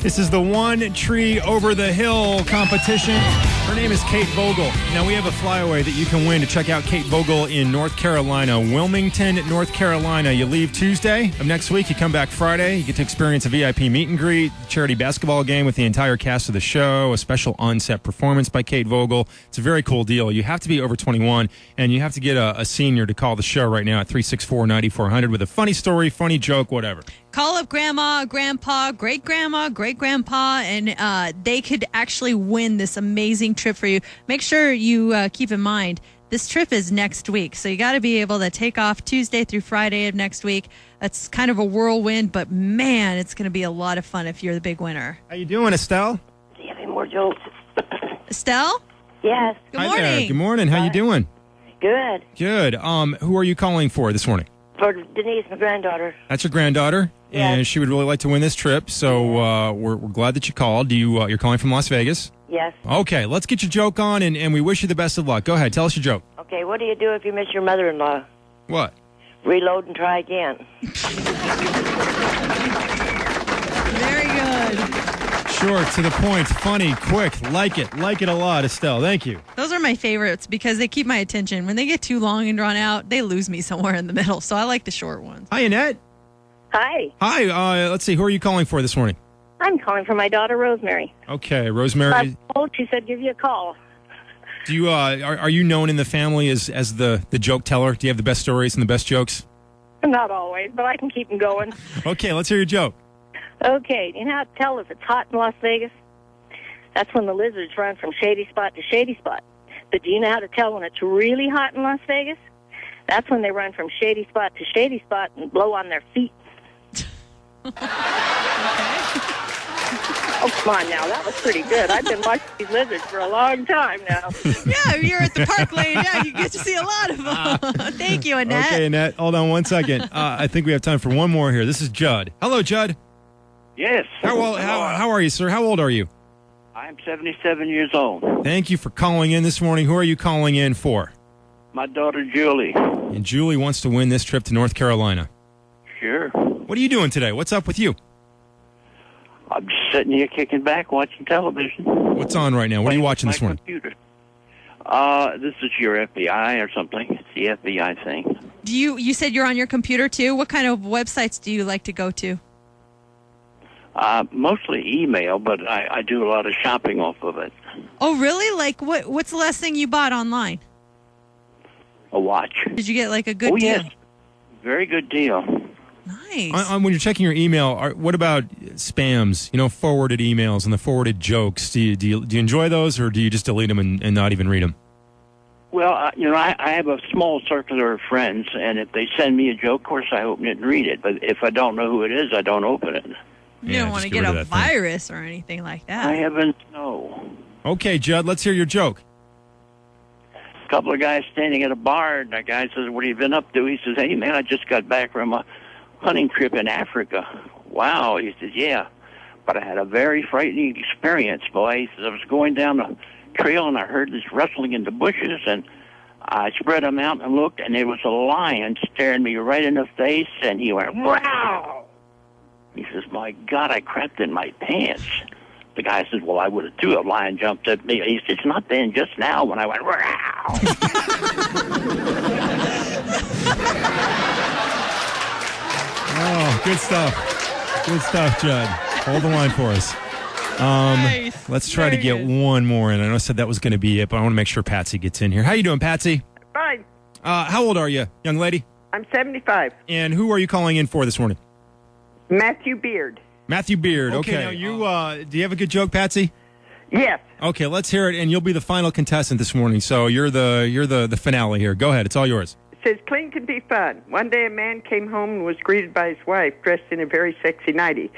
This is the One Tree Over the Hill competition. Her name is Kate Vogel. Now, we have a flyaway that you can win to check out Kate Vogel in North Carolina, Wilmington, North Carolina. You leave Tuesday of next week. You come back Friday. You get to experience a VIP meet and greet, charity basketball game with the entire cast of the show, a special on-set performance by Kate Vogel. It's a very cool deal. You have to be over 21, and you have to get a senior to call the show right now at 364-9400 with a funny story, funny joke, whatever. Call up grandma, grandpa, great-grandma, great-grandpa, and they could actually win this amazing trip for you. Make sure you keep in mind, this trip is next week, so you got to be able to take off Tuesday through Friday of next week. That's kind of a whirlwind, but man, it's going to be a lot of fun if you're the big winner. How you doing, Estelle? Do you have any more jokes? Estelle? Yes. Good Hi morning. there. Good morning. How you doing? Good. Good. Who are you calling for this morning? For Denise, my granddaughter. That's your granddaughter, Yes. and she would really like to win this trip. So we're glad that you called. You're calling from Las Vegas. Yes. Okay, let's get your joke on, and we wish you the best of luck. Go ahead, tell us your joke. Okay, what do you do if you miss your mother-in-law? What? Reload and try again. Very good. Short, to the point, funny, quick, like it a lot, Estelle. Thank you. Those are my favorites because they keep my attention. When they get too long and drawn out, they lose me somewhere in the middle. So I like the short ones. Hi, Annette. Hi, Hi. Let's see. Who are you calling for this morning? I'm calling for my daughter, Rosemary. Okay, Rosemary. I told she said give you a call. Do you are you known in the family as the joke teller? Do you have the best stories and the best jokes? Not always, but I can keep them going. Okay, let's hear your joke. Okay, you know how to tell if it's hot in Las Vegas? That's when the lizards run from shady spot to shady spot. But do you know how to tell when it's really hot in Las Vegas? That's when they run from shady spot to shady spot and blow on their feet. Oh, come on now. That was pretty good. I've been watching these lizards for a long time now. Yeah, you're at the park laying down. You get to see a lot of them. Thank you, Annette. Okay, Annette. Hold on one second. I think we have time for one more here. This is Judd. Hello, Judd. Yes. How are you, sir? How old are you? I'm 77 years old. Thank you for calling in this morning. Who are you calling in for? My daughter, Julie. And Julie wants to win this trip to North Carolina. Sure. What are you doing today? What's up with you? I'm just sitting here kicking back, watching television. What's on right now? What are you watching this morning? Computer. This is your FBI or something. It's the FBI thing. You said you're on your computer too? What kind of websites do you like to go to? Mostly email, but I do a lot of shopping off of it. Oh, really? Like what's the last thing you bought online? A watch. Did you get like a good deal? Yes. Very good deal. Nice. When you're checking your email, what about spams? Forwarded emails and the forwarded jokes. Do you enjoy those, or do you just delete them and not even read them? Well, I have a small circular of friends, and if they send me a joke, of course I open it and read it. But if I don't know who it is, I don't open it. You don't want to get a virus or anything like that. I haven't, no. Okay, Judd, let's hear your joke. A couple of guys standing at a bar, and the guy says, "What have you been up to?" He says, "Hey, man, I just got back from a hunting trip in Africa." "Wow." He says, "Yeah, but I had a very frightening experience, boy." He says, "I was going down the trail, and I heard this rustling in the bushes, and I spread them out and looked, and there was a lion staring me right in the face, and he went, 'Wow!' He says, 'My God, I crapped in my pants.' The guy says, 'Well, I would have too. A lion jumped at me.' He says, 'Not then, just now when I went, 'Wow!'" Oh, good stuff. Good stuff, Judd. Hold the line for us. Nice. Let's try to Very get good. one more in. I know I said that was going to be it, but I want to make sure Patsy gets in here. How you doing, Patsy? Fine. How old are you, young lady? I'm 75. And who are you calling in for this morning? Matthew Beard. Matthew Beard. Okay. Now do you have a good joke, Patsy? Yes. Okay, let's hear it, and you'll be the final contestant this morning. So you're the finale here. Go ahead. It's all yours. It says, clean can be fun. One day a man came home and was greeted by his wife dressed in a very sexy nightie.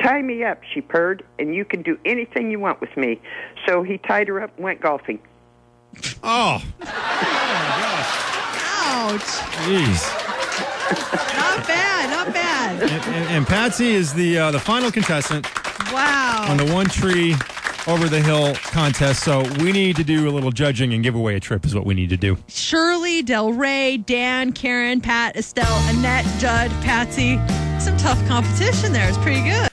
"Tie me up," she purred, "and you can do anything you want with me." So he tied her up and went golfing. Oh. Ouch. Jeez. Not bad, not bad. And Patsy is the final contestant Wow. on the One Tree Over the Hill contest. So we need to do a little judging and give away a trip is what we need to do. Shirley, Del Rey, Dan, Karen, Pat, Estelle, Annette, Judd, Patsy. Some tough competition there. It's pretty good.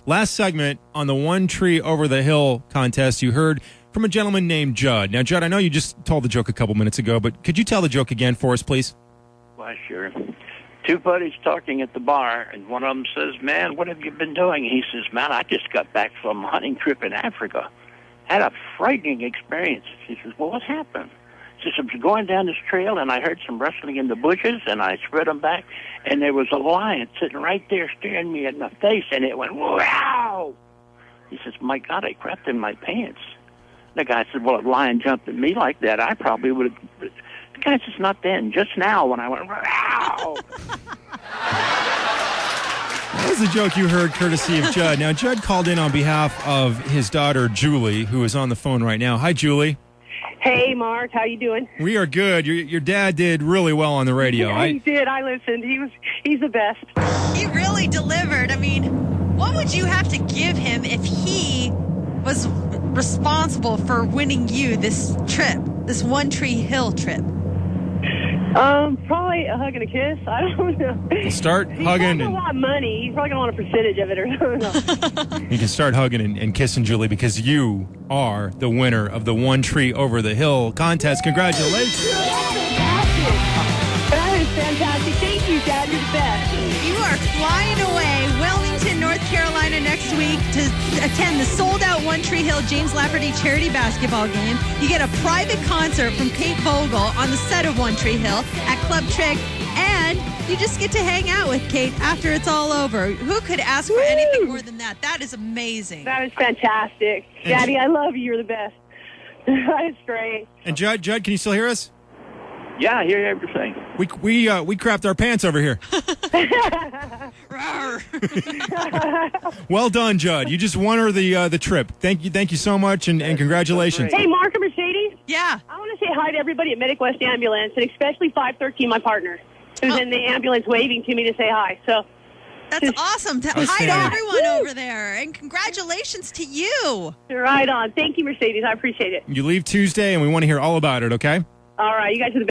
Last segment on the One Tree Over the Hill contest, you heard from a gentleman named Judd. Now, Judd, I know you just told the joke a couple minutes ago, but could you tell the joke again for us, please? Why, sure. Two buddies talking at the bar, and one of them says, "Man, what have you been doing?" He says, "Man, I just got back from a hunting trip in Africa. Had a frightening experience." He says, "Well, what happened?" He says, "I was going down this trail, and I heard some rustling in the bushes, and I spread them back, and there was a lion sitting right there staring me in the face, and it went, wow!" He says, "My God, I crapped in my pants." The guy said, "Well, if a lion jumped at me like that, I probably would have..." The guy says, "Not then, just now when I went, wow!" That was the joke you heard courtesy of Judd. Now, Judd called in on behalf of his daughter, Julie, who is on the phone right now. Hi, Julie. Hey, Mark. How you doing? We are good. Your dad did really well on the radio. Yeah, he did. I listened. He's the best. He really delivered. I mean, what would you have to give him if he was responsible for winning you this trip, this One Tree Hill trip? Probably a hug and a kiss. I don't know. Start He's hugging. He's probably going to want money. He's probably going to want a percentage of it or something. You can start hugging and kissing Julie because you are the winner of the One Tree Over the Hill contest. Congratulations. That is fantastic. Thank you, Dad. You're the best. You are flying away, Wilmington, North Carolina next week to attend the sold-out One Tree Hill James Lafferty charity basketball game. You get a private concert from Kate Vogel on the set of One Tree Hill at Club Trick, and you just get to hang out with Kate after it's all over. Who could ask for anything more than that? That is amazing. That is fantastic. Daddy, I love you. You're the best. That is great. And Judd, can you still hear us? Yeah, I hear everything. We crapped our pants over here. Well done, Judd. You just won her the trip. Thank you so much, and congratulations. Hey, Mark and Mercedes. Yeah. I want to say hi to everybody at Medic West Ambulance, and especially 513, my partner, who's in the ambulance waving to me to say hi. So That's awesome. Hi to everyone over there, and congratulations to you. Right on. Thank you, Mercedes. I appreciate it. You leave Tuesday, and we want to hear all about it, okay? All right. You guys are the best.